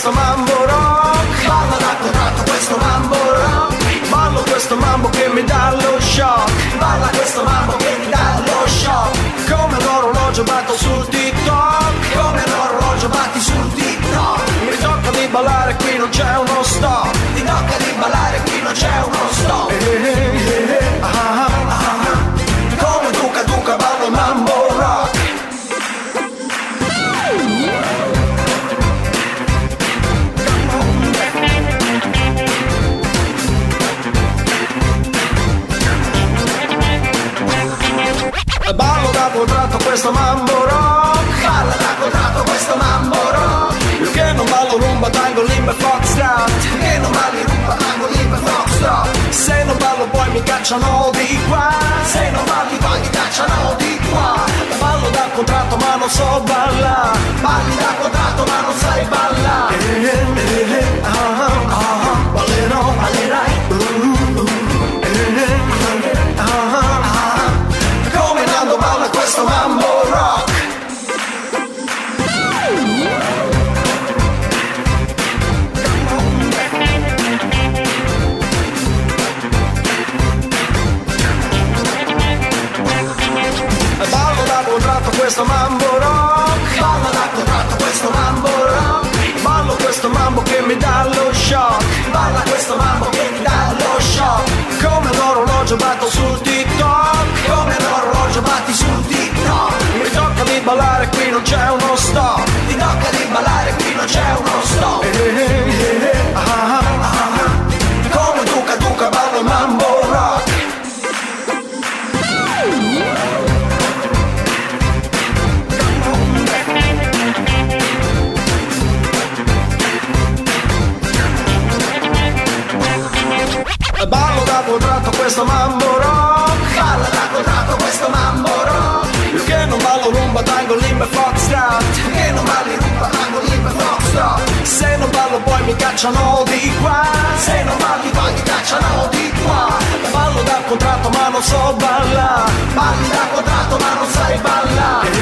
questo mambo rock. Balla da contratto questo mambo rock. Ballo questo mambo che mi dà lo shock. Balla questo mambo che mi dà lo shock. Come l'orologio batto sul TikTok. Come l'orologio batti sul TikTok. Mi tocca di ballare, qui non c'è uno stop. Mi tocca di ballare, qui non c'è uno stop. Come Duca Duca ballo il mambo rock. Ballo da contratto questo mambo rock. Balla da contratto questo mambo rock. Io che non ballo rumba, tango, limba e foxtrot. Che non balli rumba, tango, limba e foxtrot. Se non ballo poi mi cacciano di qua. Se non balli poi mi cacciano di qua. Ballo da contratto ma non so ballare. Balli da contratto ma non sai ballare. Ballerò, ballerai. Come Nando balla questo mambo rock. Ballo da contratto questo mambo rock. Ballo da contratto questo mambo rock. Ballo questo mambo che mi dà lo shock. Balla questo mambo che mi dà lo shock. Come l'orologio batto sul TikTok. Come l'orologio batti sul TikTok. Mi tocca di ballare, qui non c'è uno stop. Mi tocca di ballare, qui non c'è uno stop. Come Duca Duca ballo il mambo rock. Ballo da contratto questo mambo rock. Balla da contratto questo mambo rock. Io che non ballo rumba, tango, limba e foxtrot. Che non balli rumba, tango, limba e foxtrot. Se non ballo poi mi cacciano di qua. Se non balli poi mi cacciano di qua. Ballo da contratto ma non so ballare. Balli da contratto ma non sai ballare.